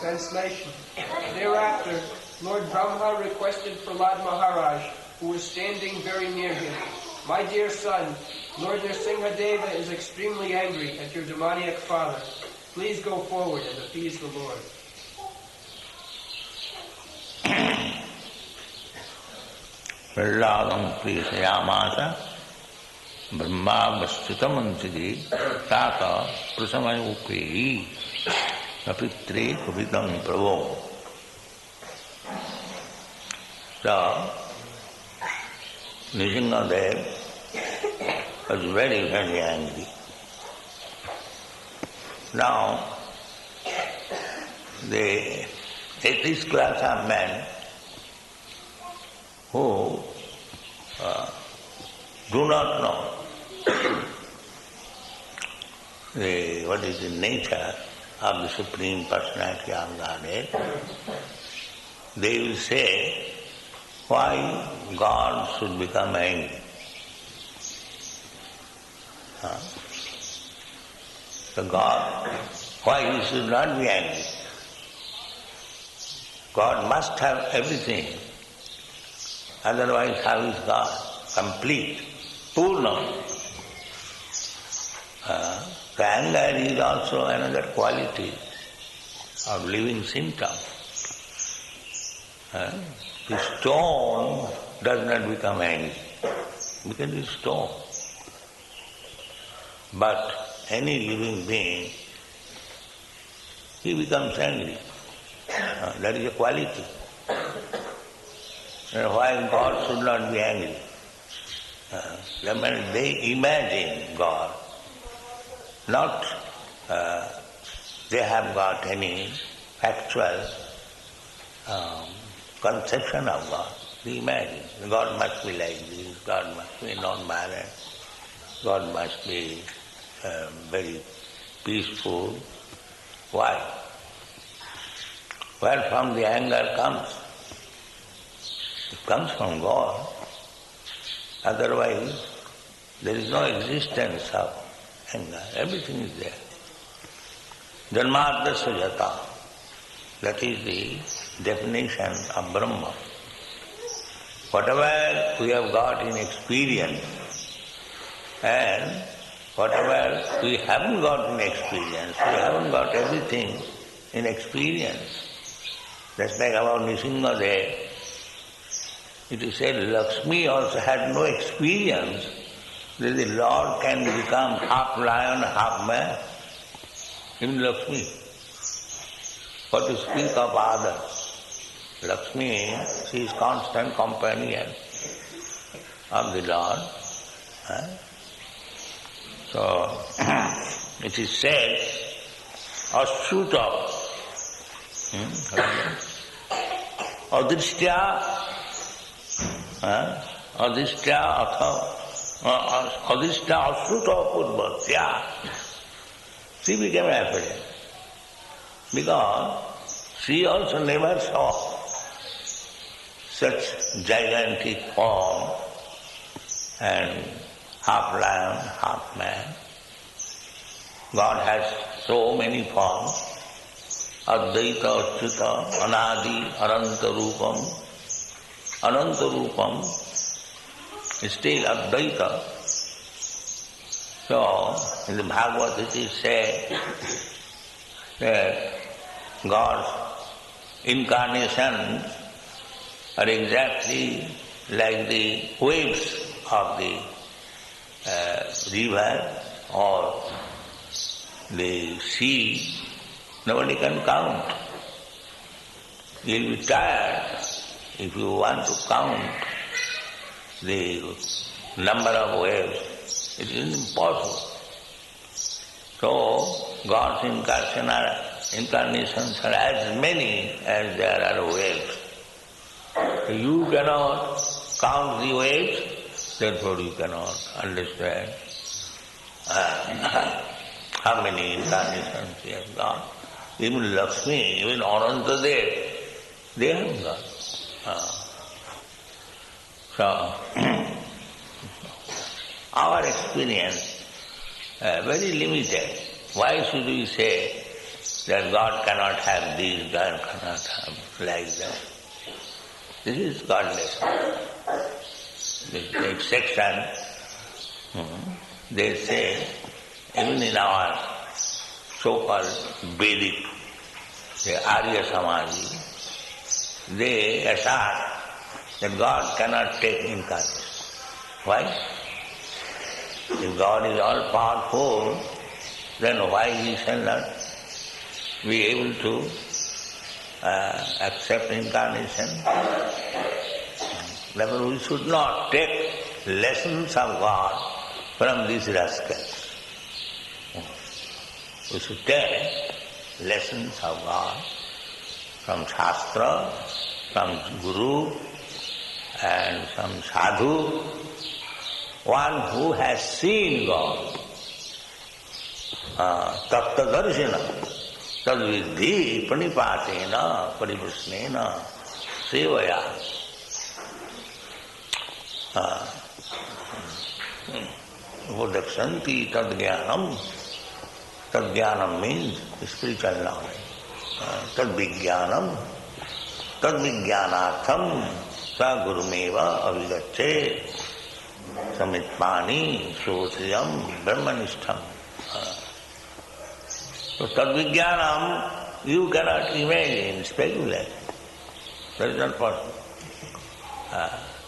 Translation. Thereafter, Lord Brahma requested Prahlad Maharaj, who was standing very near him, "My dear son, Lord Nrsimhadeva is extremely angry at your demoniac father. Please go forward and appease the Lord." Praladam priyasayamasa brahmavasthitamantidi tata prasamayupehi apitre kavitam prabho. So, Nrsimhadev was very, very angry. Now, this class of men who do not know what is the nature of the Supreme Personality of Godhead, they will say, why God should become angry? So God, why He should not be angry? God must have everything. Otherwise, how is God? Complete, Purna. The anger is also another quality of living symptom. The stone does not become angry because it is stone. But any living being, he becomes angry. That is a quality. Why God should not be angry? They imagine God. Not they have got any factual conception of God. They imagine God must be like this, God must be non-violent, God must be very peaceful. Why? Where from the anger comes? It comes from God. Otherwise, there is no existence of anger. Everything is there. Janmadasya jata. That is the definition of Brahma. Whatever we have got in experience and whatever we haven't got in experience, we haven't got everything in experience. That's like about Nrsimhadev. It is said Lakshmi also had no experience that the Lord can become half lion, half man. Even Lakshmi. What to speak of others? Lakshmi, she is constant companion of the Lord. So, it is said, Ashruta, Adhishtya, Adhishtya Ashruta Purvatya. She became afraid because she also never saw such gigantic form and half lion, half man. God has so many forms. Advaita, Achyuta, Anadi, Ananta Rupam. Ananta Rupam is still Advaita. So, in the Bhagavad it is said that God's incarnations are exactly like the waves of the river or the sea. Nobody can count. You'll be tired if you want to count the number of waves. It is impossible. So, God's incarnations are as many as there are waves. You cannot count the waves, therefore you cannot understand how many incarnations he has got. Even Lakshmi, even Anantadev, they have got. So, our experience very limited. Why should we say that God cannot have this, God cannot have like that. This is godless. This next section, they say, even in our so-called Vedic, the Arya Samaji, they assert that God cannot take incarnation. Why? If God is all powerful, then why He shall not be able to accept incarnation? Therefore we should not take lessons of God from these rascals. We should take lessons of God from Shastra, from Guru, and from Sadhu, one who has seen God. Tattvadarshina, tadvidhi pranipatena pariprasnena sevaya. Udakshanti tadjnanam. Tadjnanam means spiritual knowledge. Tadvijnanam. Tadvijnanatham sa gurumeva avigacche samitmani sosriyam brahmanishtham. So tadvijnanam you cannot imagine, speculate. That is not possible.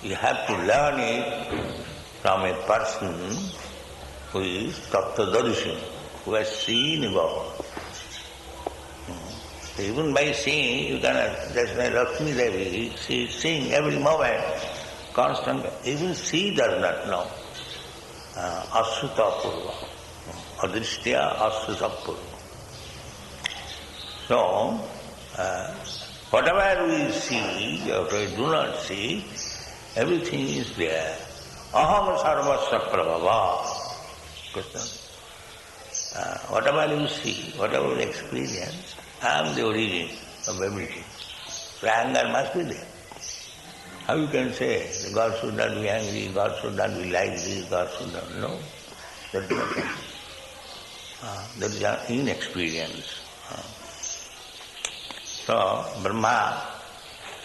You have to learn it from a person who is tattvadarshi, who has seen God. Even by seeing, you cannot, that's why Lakshmi Devi, she is seeing every moment, constantly. Even she does not know. Asuta Purva. Adrishtya Asuta Purva. So, whatever we see, or we do not see, everything is there. Aham sarvasya prabhava. Whatever you see, whatever you experience, I am the origin of everything. So anger must be there. How you can say God should not be angry, God should not be like this, God should not... No, that is not possible. That is an inexperience. So Brahma,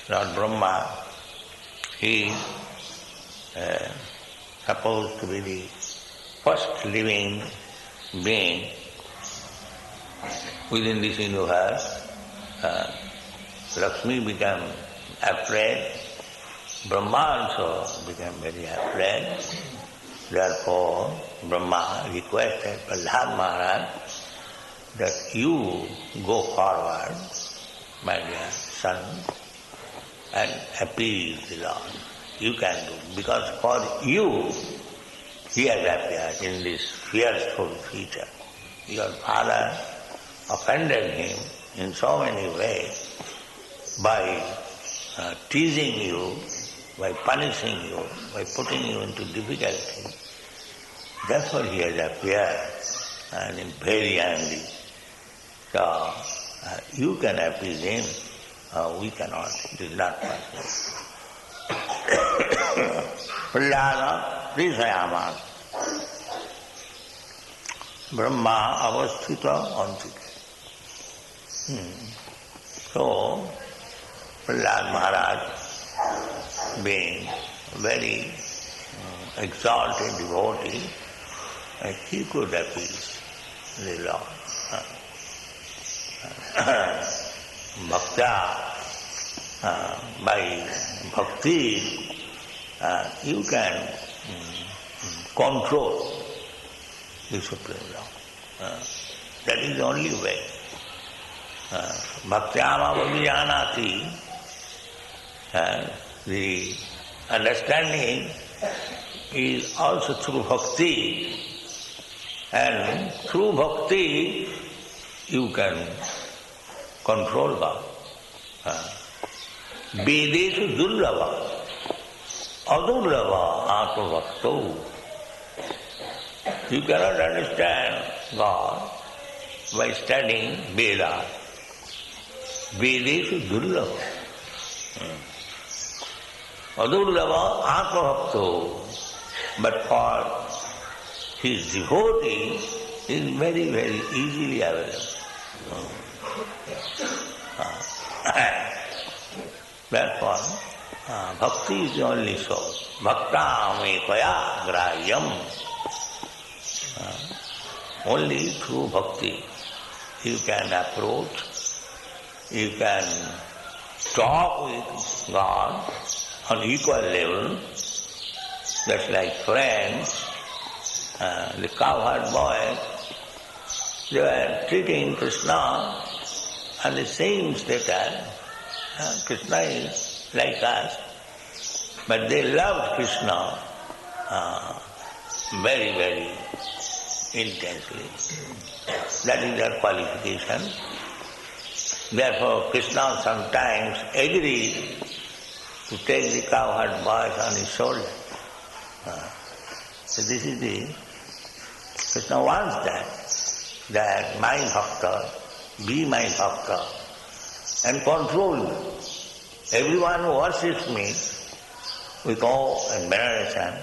Lord Brahma, he is supposed to be the first living being within this universe. Lakshmi became afraid, Brahma also became very afraid. Therefore, Brahma requested Prahlad Maharaj that you go forward, my dear son, and appease the Lord. You can do, because for you he has appeared in this fearful feature. Your father offended him in so many ways by teasing you, by punishing you, by putting you into difficulty. Therefore he has appeared and is very angry. So you can appease him, we cannot. It is not possible. Prahlada Rishayamas Brahma avasthita antike. So Prahlad Maharaj, being very exalted devotee, he could appease the Lord. Bhakta, by bhakti, you can control the Supreme Lord. That is the only way. Bhaktyama vavijanati, the understanding is also through bhakti, and through bhakti you can control God. Vedeshu durlava, adurlava atmavakto. You cannot understand God by studying Veda. Vedeshu durlava. Adurlava atmavakto. But for his devotee, is very, very easily available. Therefore, bhakti is the only source. Bhaktam ekaya grahyam. Only through bhakti you can approach, you can talk with God on equal level, just like friends. The cowherd boys, they were treating Krishna on the same status. Krishna is like us, but they loved Krishna very, very intensely. That is their qualification. Therefore, Krishna sometimes agreed to take the cowherd boys on his shoulder. So this is the Krishna wants that my bhakta, be my bhakta and control me. Everyone who worships me with awe and veneration,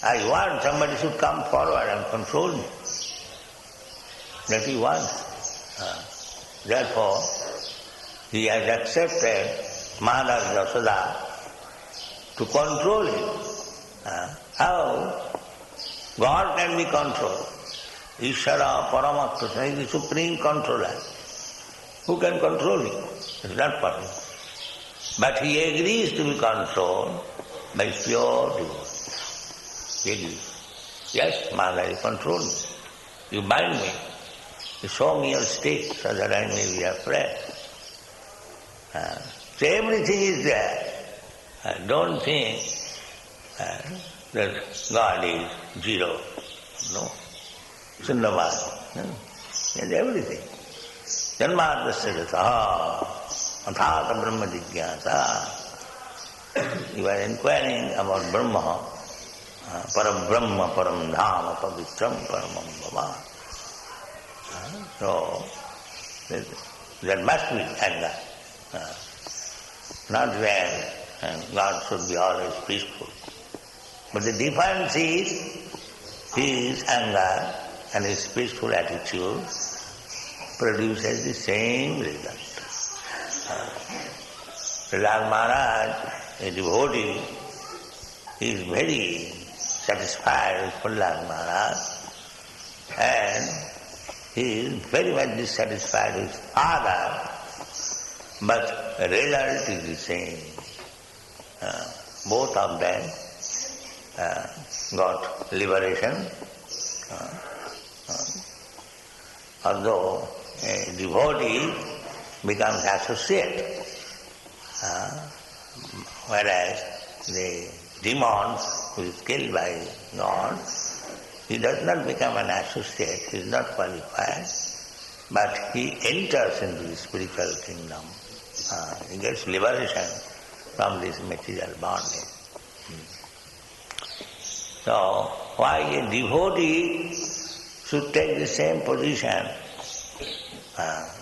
I want somebody should come forward and control me. That he wants. Therefore, he has accepted Mother Yashoda to control him. How? God can be controlled. Ishvara Parama Krishna is the supreme controller. Who can control him? It's not possible. But he agrees to be controlled by pure devotion. He agrees. Yes, Mother, you control me. You bind me. You show me your stick so that I may be afraid. So everything is there. Don't think that God is zero. No. Sunnavad. There's everything. Janmadasya jataha athata brahma jigyasa. You are inquiring about Brahma, param Brahma, param dhama, pavitram, paramam bhava. So, there must be anger. Not where God should be always peaceful. But the difference is his anger and his peaceful attitude produces the same result. Prahlad Maharaj, a devotee, is very satisfied with Prahlad Maharaj and he is very much dissatisfied with his father, but the result is the same. Both of them got liberation. Although a devotee becomes associate, whereas the demon who is killed by God, he does not become an associate, he is not qualified, but he enters into the spiritual kingdom. He gets liberation from this material bondage. So, why a devotee should take the same position?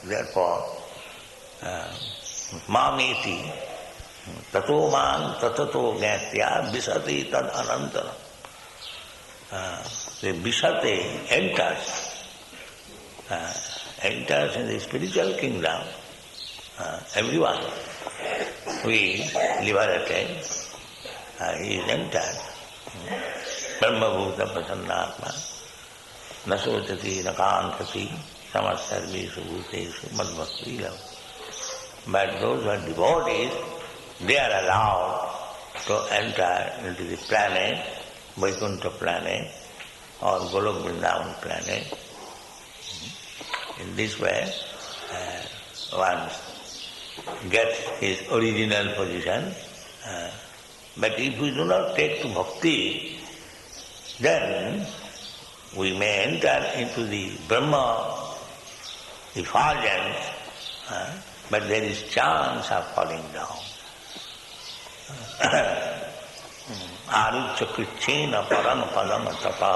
Therefore, mameti tato man tatato gnatya visati tad anantara. The visati enters in the spiritual kingdom. Everyone who is liberated, he is entered. Brahma bhuta prasannatma nasotati nakantati samasarveshu bhuteshu madbhakti lava. But those who are devotees, they are allowed to enter into the planet, Vaikuntha planet or Golok Vrindavan planet. In this way, one gets his original position. But if we do not take to bhakti, then we may enter into the Brahma effulgence, but there is chance of falling down. Arucha krichena param padam tapa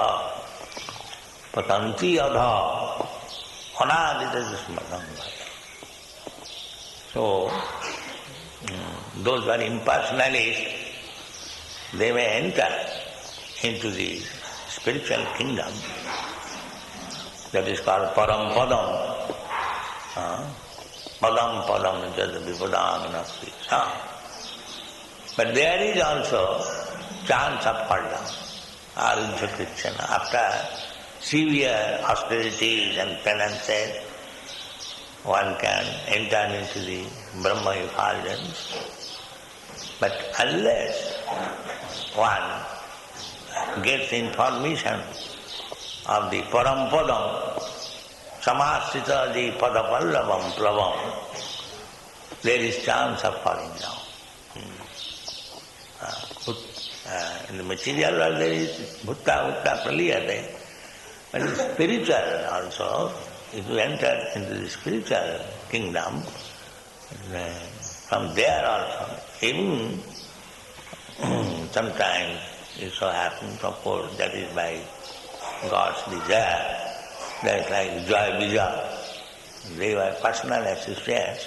patanti adha anadita smadam. So, those who are impersonalists, they may enter into the spiritual kingdom that is called Param Padam. padam padam jad vipadam nasti sam. But there is also chance of fall down, Arujya Krishna. After severe austerities and penances, one can enter into the Brahma effulgence. But unless one gets information of the Parampadam, Samasthita the Padapallavam Plavam, there is chance of falling down. In the material world there is bhutta praliyate, but in spiritual also, if you enter into the spiritual kingdom, from there also, even sometimes it so happens, of course, that is by God's desire, that is like Joy Bija, they were personal associates.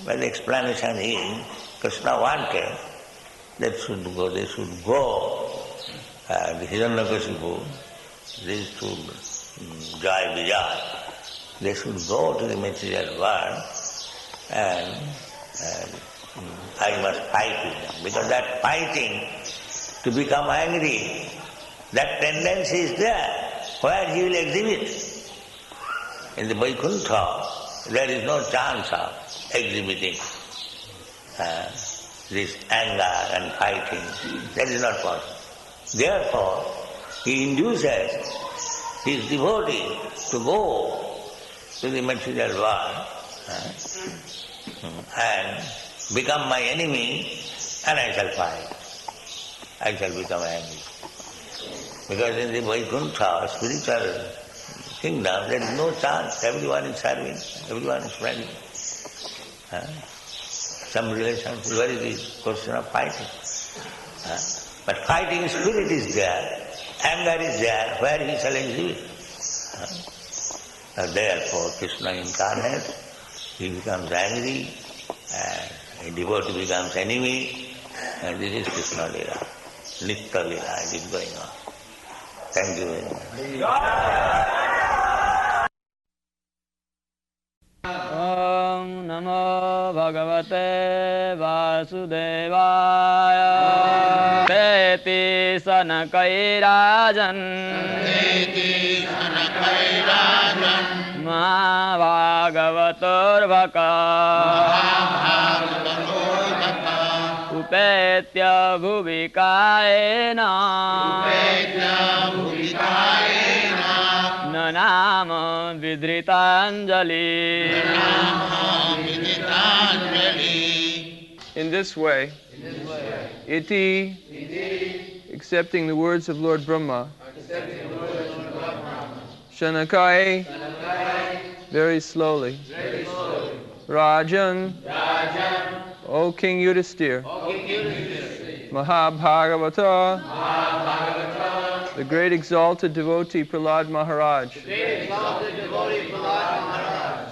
But the explanation is, Krishna wanted they should go, the Hiranyakashipu, these two, Joy Bija, they should go to the material world and I must fight with them. Because that fighting, to become angry, that tendency is there, where he will exhibit. In the Vaikuntha, there is no chance of exhibiting this anger and fighting. That is not possible. Therefore, he induces his devotee to go to the material world and become my enemy, and I shall fight. I shall become angry. Because in the Vaikuntha, spiritual kingdom, there is no chance. Everyone is serving, everyone is friendly. Some relations, where is the question of fighting? But fighting spirit is there, anger is there, where he shall exhibit. Therefore, Krishna incarnates, he becomes angry, and a devotee becomes enemy, and this is Krishna Lila. Nitya Lila, it is going on. Thank you very much. Om Namo Bhagavate Vasudevaya. Teti Sanakairajan Mahabhagavator Bhaka Upetya Bhuvikaena Nanama Vidritanjali. In this way, iti, accepting the words of Lord Brahma, Shanakai, very slowly, Rajan, O King Yudhisthira, Mahabhagavata, the great exalted devotee Prahlad Maharaj,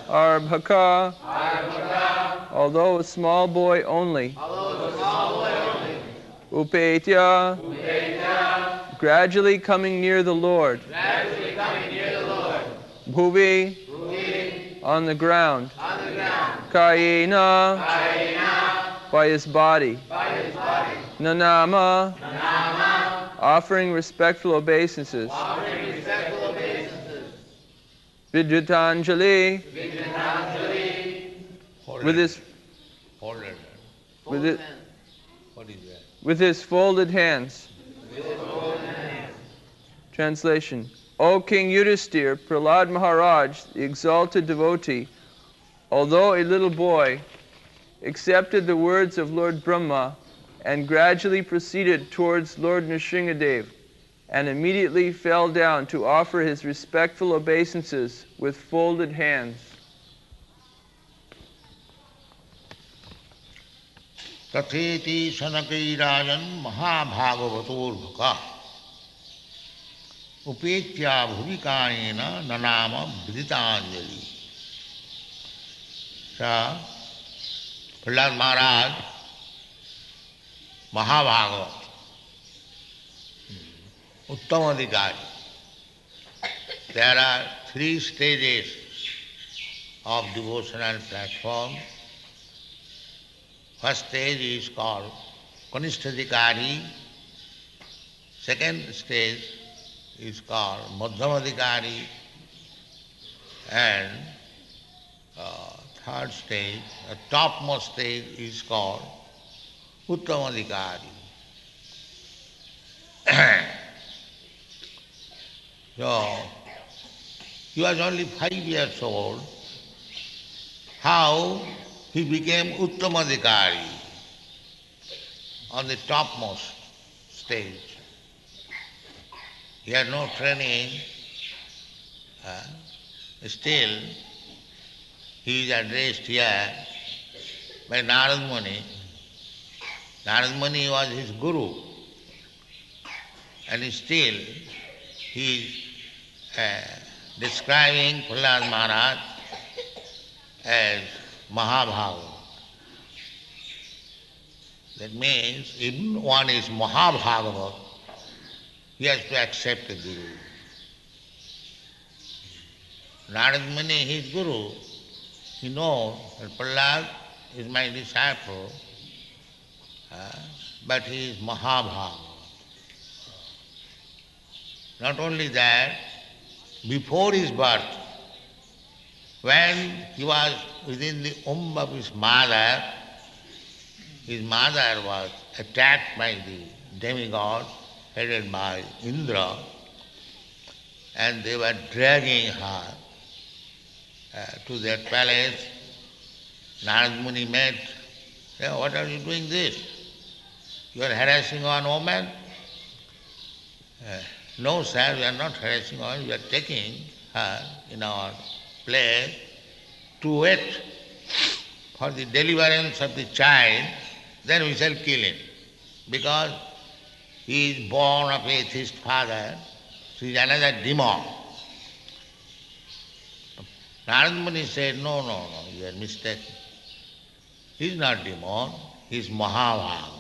Arbhaka, although a small boy only, Upetya, gradually coming near the Lord, Bhuvi, on the ground, Kayena, by his body, Nanama, offering respectful obeisances, Vidyatanjali, with his folded hands. Translation. O King Yudhisthira, Prahlad Maharaj, the exalted devotee, although a little boy, accepted the words of Lord Brahma and gradually proceeded towards Lord Nrsingadev and immediately fell down to offer his respectful obeisances with folded hands. Tatheti Sanakairajan Mahabhagavatorvaka Upetya Bhuvikaena Nanama Vidhitanjali. So, Prahlad Maharaj, Mahabhagavat, Uttamadhikari. There are 3 stages of devotional platform. First stage is called Kanishtadikari. Second stage is called Madhyamadikari. And third stage, the topmost stage is called Uttamadikari. So, he was only 5 years old. How he became Uttamadikari on the topmost stage. He had no training. Still, he is addressed here by Narad Muni. Narad Muni was his guru. And still, he is describing Prahlad Maharaj as Mahabhagavata. That means, if one is Mahabhagavata, he has to accept the Guru. Narad Muni, his Guru, he knows that Prahlad is my disciple, but he is Mahabhagavata. Not only that, before his birth, when he was within the womb of his mother was attacked by the demigod headed by Indra, and they were dragging her to their palace. Narad Muni met, said, "What are you doing this? You are harassing one woman?" "No, sir, we are not harassing her, we are taking her in our place to wait for the deliverance of the child, then we shall kill him. Because he is born of atheist father, so he is another demon." Narad Muni said, no, you are mistaken. He is not demon, he is Mahabhagavata.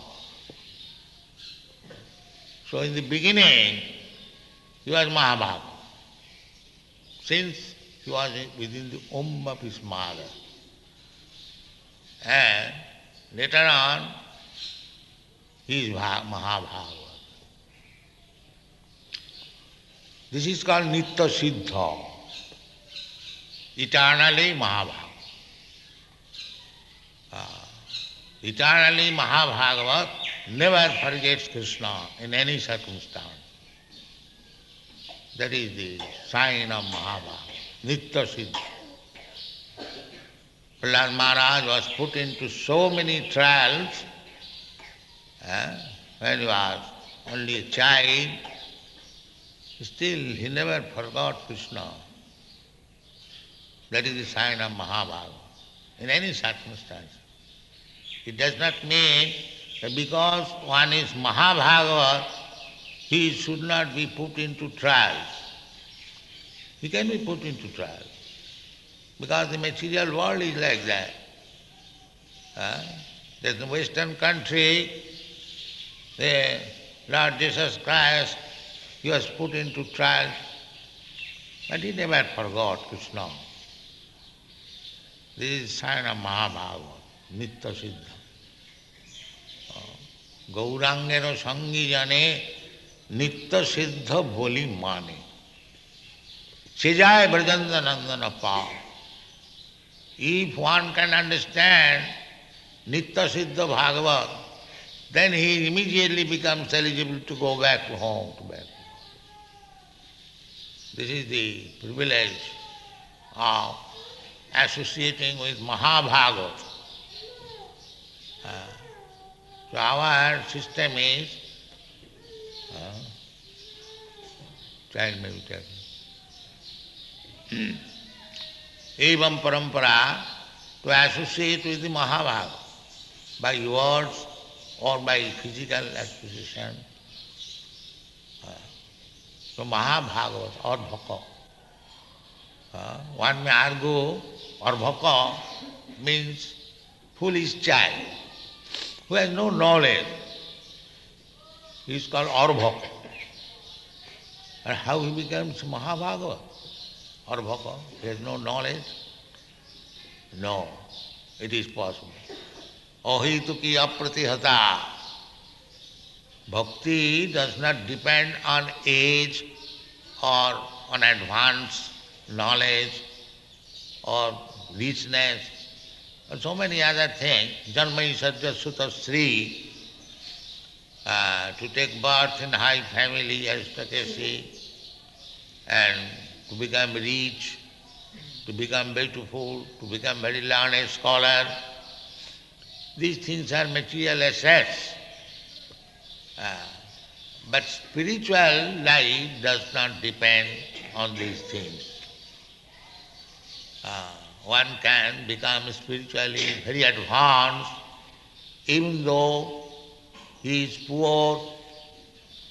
So in the beginning, he was Mahabhagavata, since he was within the womb of his mother. And later on, he is Mahabhagavata. This is called Nitya Siddha, eternally Mahabhagavata. Eternally Mahabhagavata never forgets Krishna in any circumstance. That is the sign of Mahabhagavata, Nitya Siddha. Prahlad Maharaj was put into so many trials when he was only a child. Still, he never forgot Krishna. That is the sign of Mahabhagavata, in any circumstance. It does not mean that because one is Mahabhagavata, he should not be put into trials. He can be put into trials, because the material world is like that. There's the Western country, the Lord Jesus Christ, he was put into trials, but he never forgot Krishna. This is sign of Mahabhagavata, Nitya Siddha. Gaurangero Sangi Jane Nitya Siddha Boli Mane Sejai Brajanda Nandana Pa. If one can understand Nitya Siddha Bhagavad, then he immediately becomes eligible to go back to home. This is the privilege of associating with Mahabhagavata. So our system is, child may be taken. Evam parampara, to associate with the Mahabhagavata by words or by physical association. So Mahabhagavata, Ardhaka. One may argue, Ardhaka means foolish child, who has no knowledge. He is called Ardhaka. And how he becomes Mahabhagavata? Ardhaka, he has no knowledge. No, it is possible. Ohituki apratihata. Bhakti does not depend on age or on advanced knowledge or richness or so many other things. Janmai Satya Sutta Sri, to take birth in high family, aristocracy, and to become rich, to become beautiful, to become very learned scholar. These things are material assets. But spiritual life does not depend on these things. One can become spiritually very advanced even though he is poor,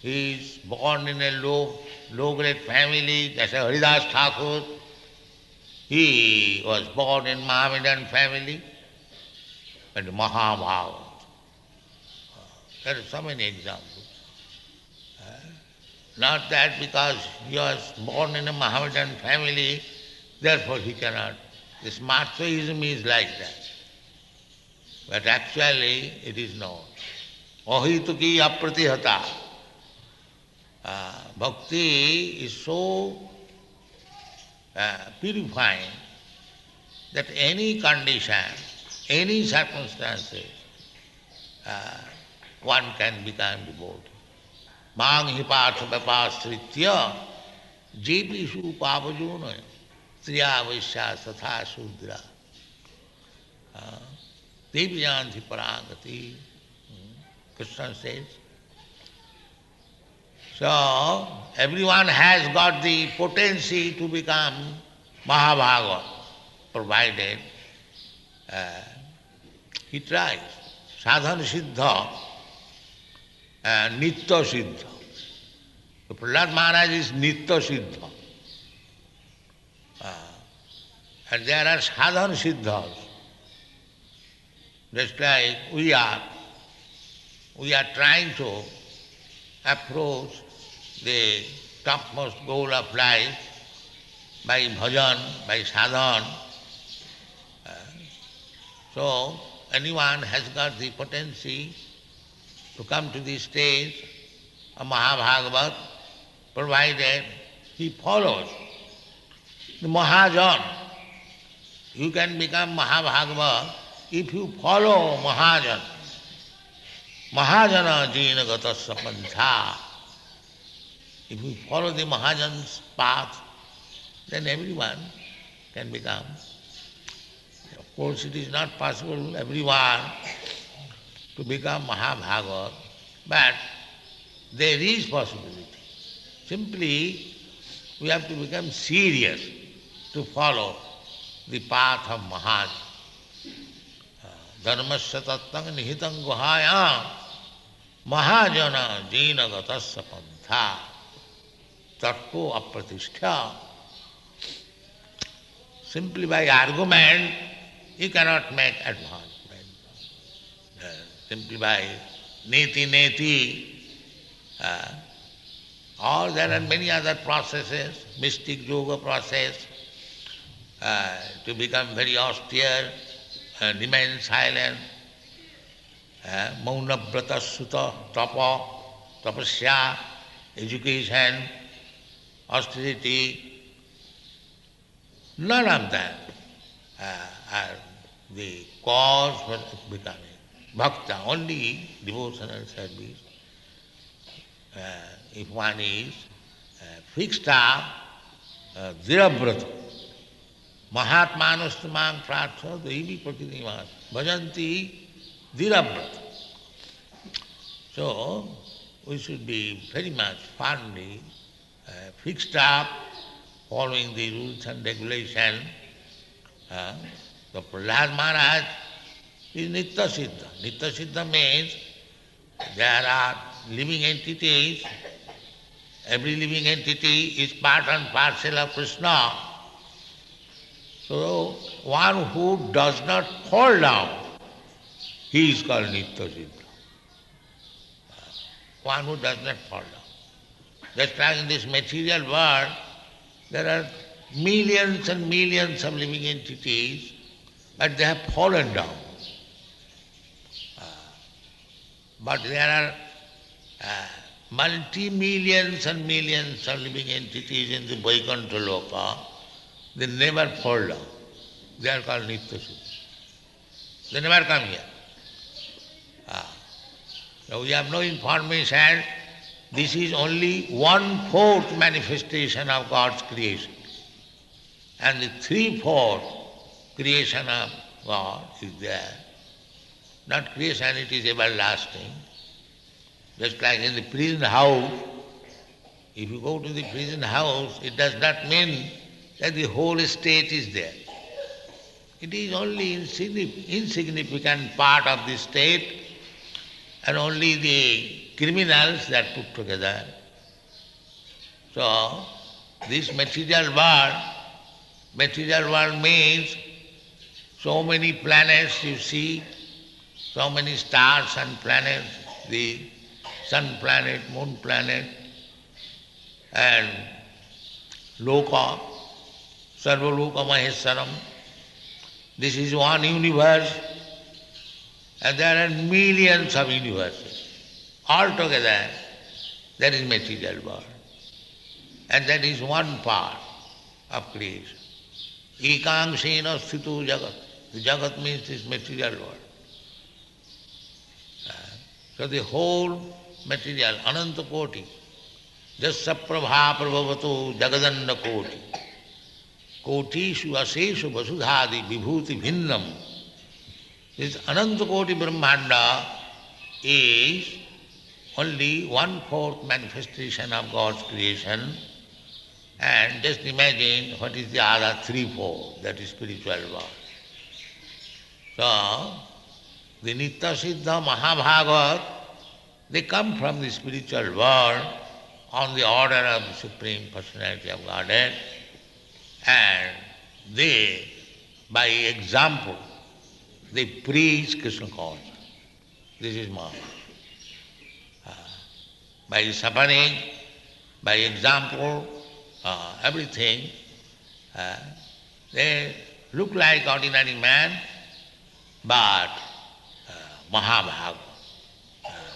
he is born in a low-grade family, that's a Haridas Thakur. He was born in Mohammedan family, and Mahabharata. There are so many examples. Not that because he was born in a Mohammedan family, therefore he cannot. This Marxism is like that. But actually it is not. Ohituki apratihata. Bhakti is so purifying that any condition, any circumstances, one can become devotee. Mang hipatha vapastritya jepishu pavajuna striya vaishya satha sudra devyanti paragati. Krishna says. So, everyone has got the potency to become Mahabhagavad, provided he tries. Sadhana siddha, nitya siddha. So Prahlad Maharaj is nitya siddha. And there are sadhana siddhas. Just like we are trying to approach the topmost goal of life by bhajan, by sadhan. So anyone has got the potency to come to the stage of Mahabhagavat, provided he follows the Mahajan. You can become Mahabhagavat if you follow Mahajan. Mahajana jina gatasya pantha. If you follow the Mahajan's path, then everyone can become. Of course, it is not possible everyone to become Mahabhagavat, but there is possibility. Simply, we have to become serious to follow the path of Mahajan. Dharmasya tattang nihitang guhayam mahajana jina gatasya pantha tatto apratishthya. Simply by argument, you cannot make advancement. Simply by neti, or there are many other processes, mystic yoga process, to become very austere, remain silent, mauna brata sutta, tapa, tapasya, education, austerity. None of them are the cause for becoming bhakta, only devotional service. If one is fixed up, dhirabrata, mahatmanustamam pratha devi pratinimas, bhajanti dhirabrata. So, we should be very much firmly fixed up, following the rules and regulations. The Prahlad Maharaj is Nitya Siddha. Nitya Siddha means there are living entities. Every living entity is part and parcel of Krishna. So, one who does not fall down, he is called Nitya Siddha. One who does not fall down. Just like in this material world, there are millions and millions of living entities, but they have fallen down. But there are multi-millions and millions of living entities in the Vaikuntha Loka. They never fall down. They are called Nitya Suddha. They never come here. So we have no information. This is only 1/4 manifestation of God's creation. And the 3/4 creation of God is there. Not creation, it is everlasting. Just like in the prison house, if you go to the prison house, it does not mean that the whole state is there. It is only insignificant part of the state, and only the criminals that put together. So, this material world means so many planets you see, so many stars and planets, the sun planet, moon planet, and Loka, Sarvaloka Maheswaram. This is one universe, and there are millions of universes. Altogether, that is material world. And that is one part of creation. Ekangsena sthito jagat. The jagat means this material world. So the whole material, ananta koti, jasya prabha prabhavato jagadanda koti, kotishu aseshu vasudhadi vibhuti bhinnam. This ananta koti brahmanda is only 1/4 manifestation of God's creation, and just imagine what is the other 3/4, that is spiritual world. So, the Nitya Siddha Mahabhagavat, they come from the spiritual world on the order of the Supreme Personality of Godhead, and they, by example, they preach Krishna consciousness. This is Mahabhagavad. By suffering, by example, everything, they look like ordinary man, but Mahabhagavad.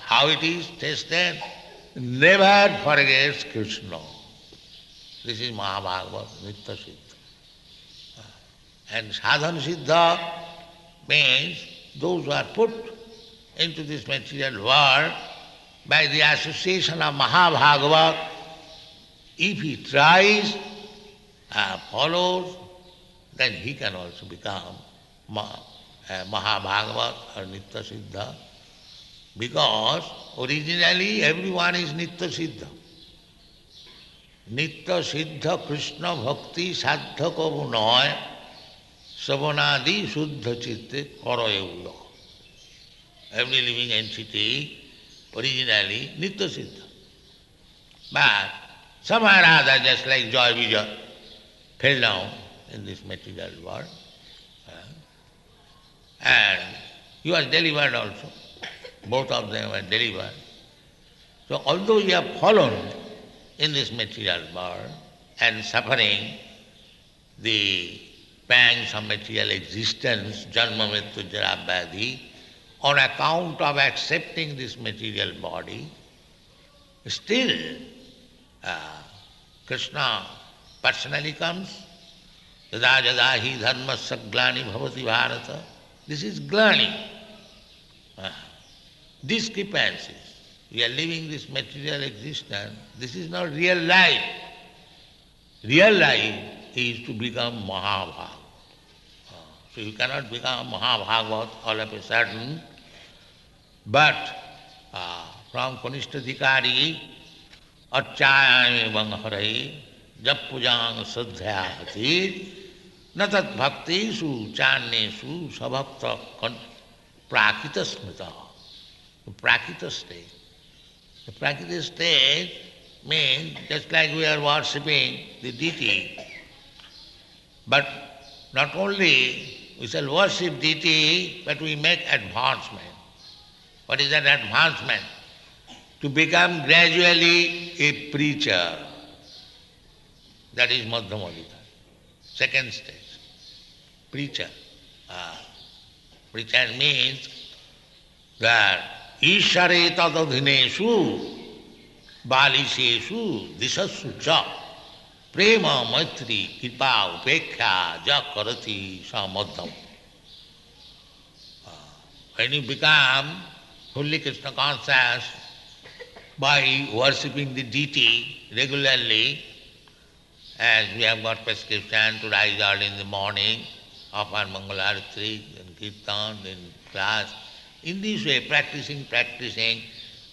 How it is tested? Never forgets Krishna. This is Mahabhagavad, Nitya Siddha. And Sadhana Siddha means those who are put into this material world by the association of Mahabhagavad. If he tries, follows, then he can also become Mahabhagavad or Nitya Siddha, because originally everyone is Nitya Siddha. Nitya Siddha Krishna Bhakti Sadhya Kavu Noy Savanadi Shuddha Chitte Karayavya. Every living entity originally Nitya Siddha. But somehow or other, just like Joy Vijay, fell down in this material world. And he was delivered also. Both of them were delivered. So although you have fallen in this material world and suffering the pangs of material existence, janma mrityu jara vyadhi, on account of accepting this material body, still Krishna personally comes. Yada yada hi dharmasya glani bhavati bharata. This is glani. Discrepancies. We are living this material existence. This is not real life. Real life is to become Mahabhagavad. So you cannot become Mahabhagavad all of a sudden, but from Kanishtadhikari, Achayami Vangharai, Jappujang Sadhyahati, Natat Bhakti Su Channesu Sabhakta Prakita Smita. The Prakita state. The Prakita state means just like we are worshipping the deity, but not only we shall worship deity, but we make advancement. What is that advancement? To become gradually a preacher. That is Madhyamadhika. Second stage. Preacher. Pretense means that Ishare tadadhineshu balisheshu disassu cha prema maitri kripa upekha ja karati samadham. When you become fully Krishna conscious by worshipping the deity regularly, as we have got prescription to rise early in the morning, offer Mangalarati, then Kirtan, then class. In this way, practicing,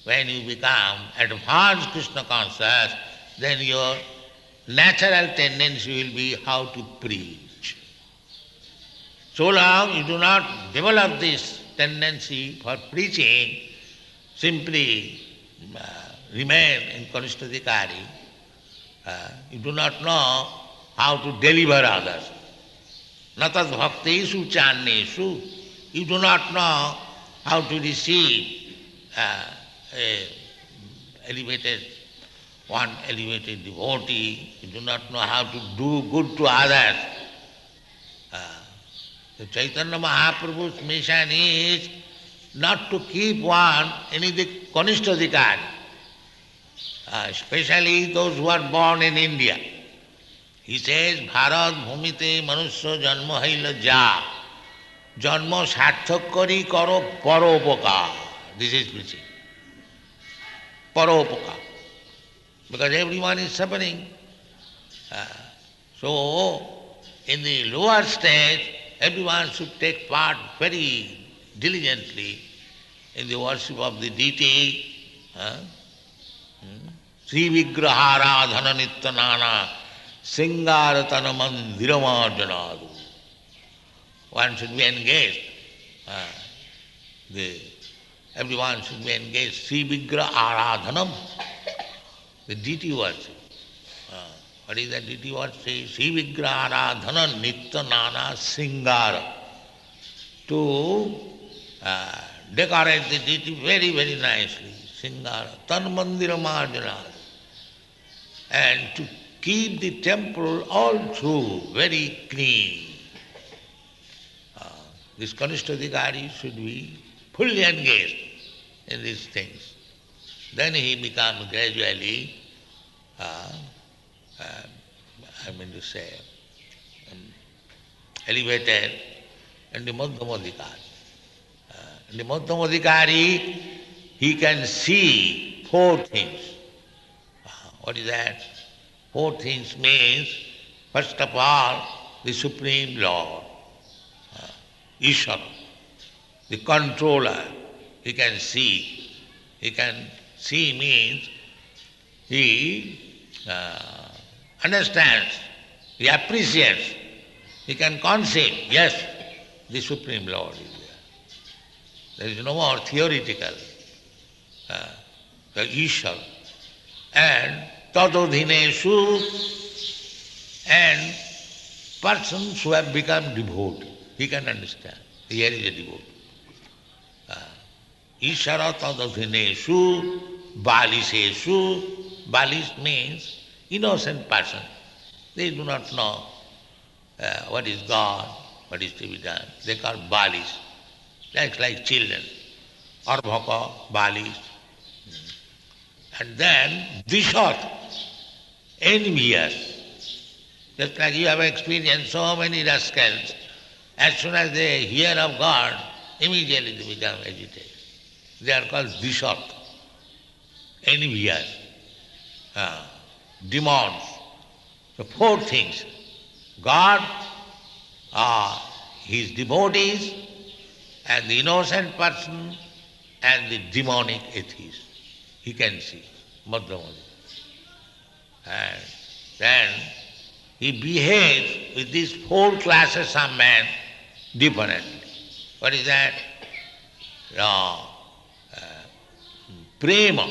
when you become advanced Krishna conscious, then your natural tendency will be how to preach. So long you do not develop this tendency for preaching, simply remain in Kanishthadikari, you do not know how to deliver others. Natad bhaktesu channeshu, you do not know how to receive one elevated devotee, you do not know how to do good to others. The Chaitanya Mahaprabhu's mission is not to keep one in the Kanishthadikari, especially those who are born in India. He says, Bharat bhumite manusya janma haila ja, janma sarthak kari karo paropakar. This is preaching. Paropakar. Because everyone is suffering. So, in the lower stage, everyone should take part very diligently in the worship of the deity. Sri Vigraharadhana Nityanana Singaratana Mandiramarjanadu. One should be engaged. Everyone should be engaged. Sri Vigraharadhanam, the deity worship. What is that deity worship? Sri Vigraharadhana Nityanana Singara. To decorate the deity very, very nicely. Singara. Tan Mandira Marjanadu. And to keep the temple all through very clean. This Kanishthadikari should be fully engaged in these things. Then he becomes gradually, elevated in the Madhyamadikari. In the Madhyamadikari, he can see four things. What is that? Four things means, first of all, the Supreme Lord, Ishvara, the controller. He can see. He can see means he understands, he appreciates, he can conceive, yes, the Supreme Lord is there. There is no more theoretical. The Ishvara. And tadodhineshu, and persons who have become devotee, he can understand. Here is a devotee. Ishvara tadodhineshu, balisheshu. Balish means innocent person. They do not know what is God, what is to be done. They call balish. That's like children. Arbhaka, balish. And then dishat, envious. Just like you have experienced so many rascals, as soon as they hear of God, immediately they become agitated. They are called dishat, envious, demons. So four things. God, his devotees, and the innocent person, and the demonic atheist. He can see, Madhyamadikari. And then he behaves with these four classes of men differently. What is that? Prema.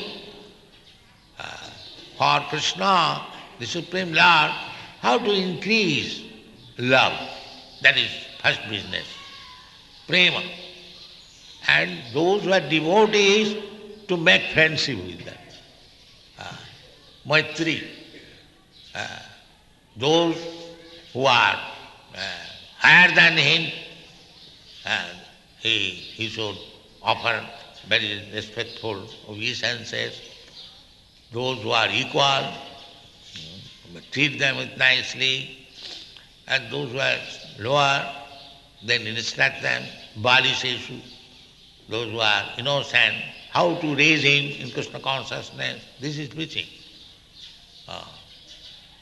For Krishna, the Supreme Lord, how to increase love. That is first business. Prema. And those who are devotees, to make friendship with them. Maitri. Those who are higher than him, and he should offer very respectful obeisances. Those who are equal, treat them nicely, and those who are lower, then instruct them, balisheshu, those who are innocent, how to raise him in Krishna consciousness. This is preaching.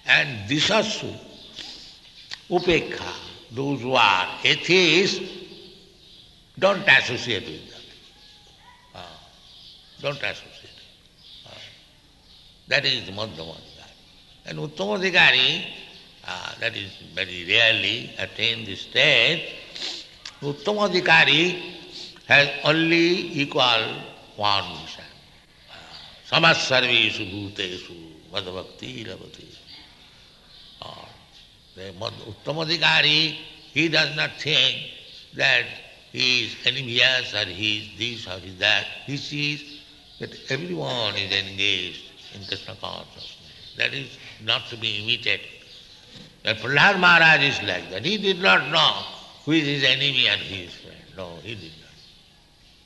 And disassu, upekha, those who are atheists, don't associate with them. Don't associate. That is the Madhyamadhikari. And Uttamadhikari, that is very rarely attained this stage. Uttamadhikari has only equal one mission. Samas sarveshu bhuteshu madhbhakti ravati. The Uttamadhikari, he does not think that he is envious or he is this or he is that. He sees that everyone is engaged in Krishna consciousness. That is not to be imitated. But Prahlad Maharaj is like that. He did not know who is his enemy and who is his friend. No, he did not.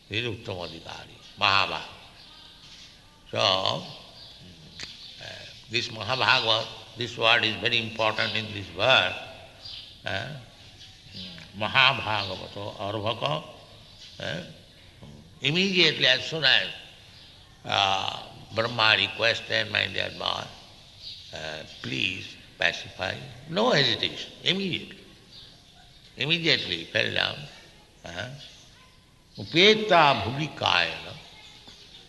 He is Uttamadhikari, Mahabhagavad. So, this Mahabhagavad, this word is very important in this verse. Mahabhagavato Arvaka. Immediately as soon as Brahma requested, my dear boy, please pacify. No hesitation, immediately. Immediately fell down. Upeta bhuvikayana.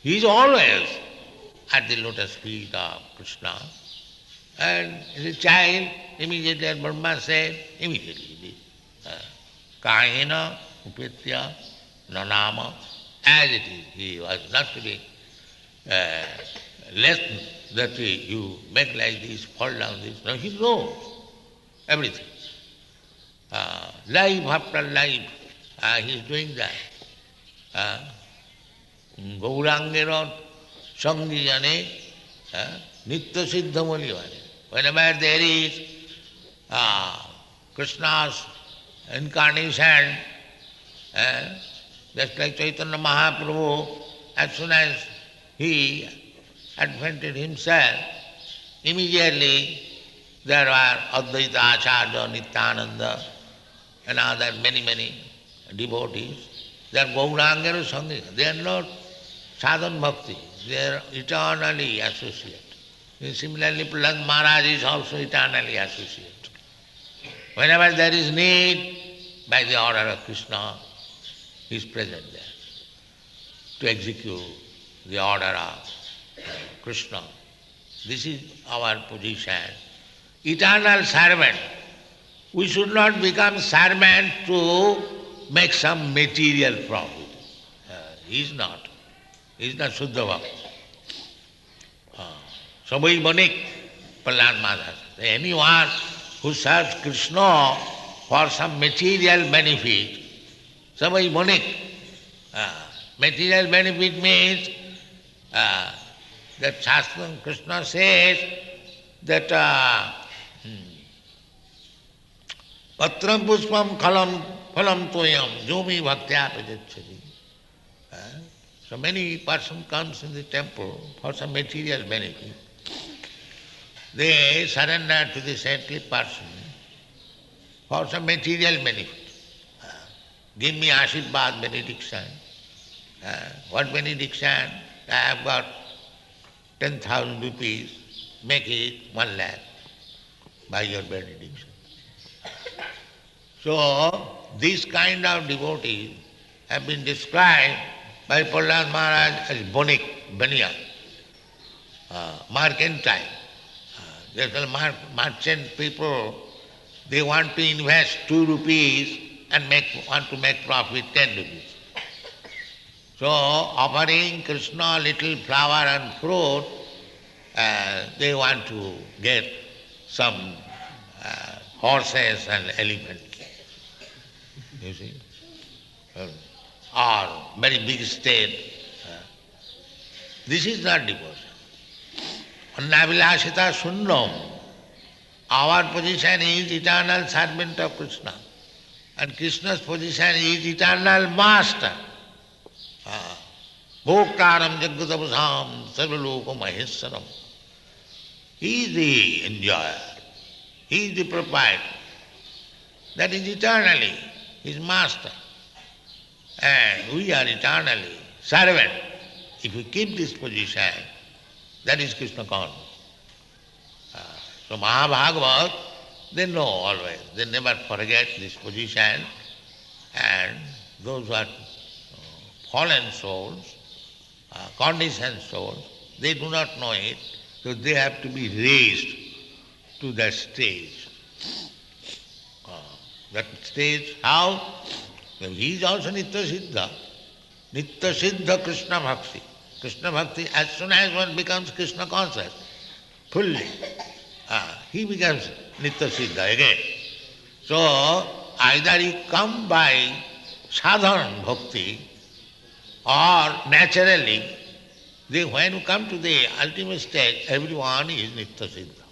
He is always at the lotus feet of Krishna. And as a child, immediately as Brahma said, immediately he did. Kahena upetya nanama. As it is, he was not to be less that you make like this, fall down this. No, he knows everything. Life after life, he is doing that. Gaurangero Sangijane Nitya Siddha Mulivane. Whenever there is Krishna's incarnation, just like Chaitanya Mahaprabhu, as soon as he advented himself, immediately there are Advaita Acharya, Nityananda, and other many devotees. They are Gaurangero Sangha. They are not sadhan bhakti. They are eternally associated. Similarly, Prahlad Maharaj is also eternally associated. Whenever there is need, by the order of Krishna, he is present there to execute the order of Krishna. This is our position. Eternal servant. We should not become servant to make some material profit. He is not. He is not Shuddha Bhakti. Sabai Banik, Prahlad Maharaj. Anyone who serves Krishna for some material benefit, Sabai Banik. Material benefit means that Shastra Krishna says that Patram Pushpam Phalam Toyam Jomi Bhaktya Pajachari. So many person comes in the temple for some material benefit. They surrender to the saintly person for some material benefit. Give me Ashirvad benediction. What benediction? I have got 10,000 rupees, make it 1 lakh by your benediction. So, these kind of devotees have been described by Prahlad Maharaj as bonik, baniya, mercantile. There's a merchant people, they want to invest 2 rupees and want to make profit 10 rupees. So, offering Krishna little flower and fruit, they want to get some horses and elephants. You see? Or very big state. This is not devotion. Annavilashita Sunnam. Our position is eternal servant of Krishna. And Krishna's position is eternal master. Bhoktaram Jagatavasam Sarvaloka Maheswaram. He is the enjoyer. He is the proprietor. That is eternally his master. And we are eternally servant. If we keep this position, that is Krishna consciousness. So Mahabhagavat, they know always. They never forget this position. And those who are fallen souls, conditioned souls, they do not know it. So they have to be raised to that stage. That stage, how? Well, he is also Nitya Siddha. Nitya Siddha Krishna Bhakti. Krishna Bhakti, as soon as one becomes Krishna conscious, fully, he becomes Nitya Siddha again. So, either he come by sadhana bhakti or naturally, when you come to the ultimate stage, everyone is Nitya Siddha.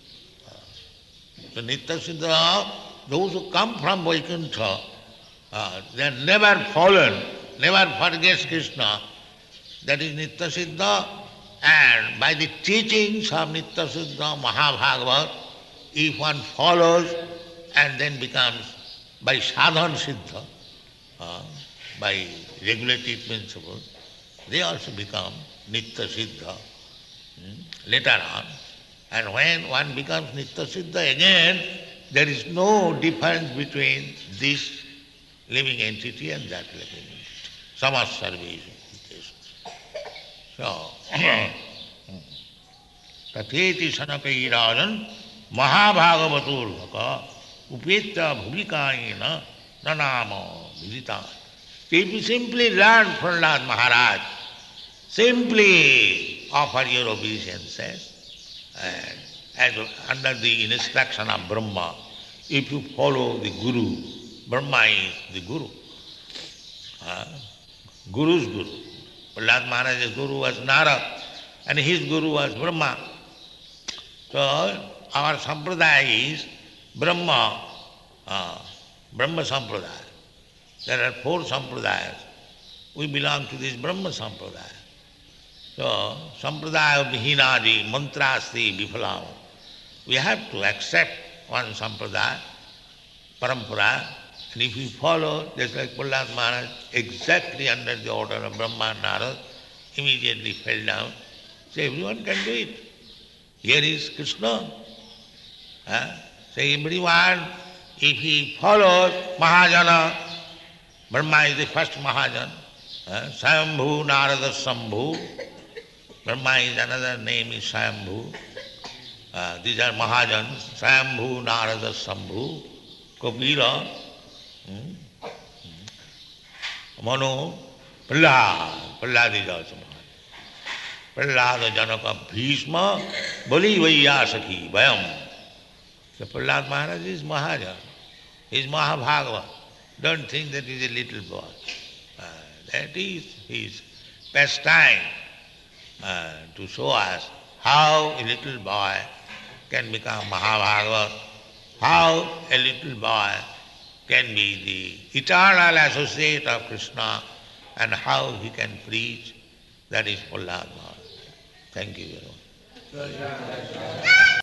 So Nitya Siddha, those who come from Vaikuntha, they are never fallen, never forgets Krishna. That is Nitya Siddha. And by the teachings of Nitya Siddha, Mahabhagavat, if one follows and then becomes by sadhana siddha, by regulative principles, they also become Nitya Siddha later on. And when one becomes Nitya Siddha again, there is no difference between this living entity and that living entity. Samasarveshu. So, Tatheti Sanakai Rajan Mahabhagavaturvaka Upeta Bhuvikaina Nanama Vidita. If you simply learn from Prahlad Maharaj, simply offer your obeisances, and as under the instruction of Brahma, if you follow the Guru, Brahma is the Guru. Guru's Guru. Prahlad Maharaj's Guru was Narad, and his Guru was Brahma. So our sampradaya is Brahma, Brahma sampradaya. There are 4 sampradayas. We belong to this Brahma sampradaya. So, sampradaya vihinadi mantrasti vifalam. We have to accept one sampradaya, parampara, and if we follow, just like Prahlad Maharaj, exactly under the order of Brahma and Narad, immediately fell down. So everyone can do it. Here is Krishna. So everyone, if he follows Mahajana, Brahma is the first Mahajan, Swayambhu, Narada Sambhu. Brahma is another name is Swayambhu. These are Mahajans, Swayambhu, Narada Sambhu, Kapila, Manu, Prahlad is also Mahajan. Prahlada Janaka Bhishma, Bali Vaiyasaki, Vayam. So Prahlad Maharaj is Mahajan. He is Mahabhagava. Don't think that he is a little boy. That is his pastime to show us how a little boy can become Mahabhagavad, how a little boy can be the eternal associate of Krishna, and how he can preach. That is Prahlad Maharaj. Thank you very much.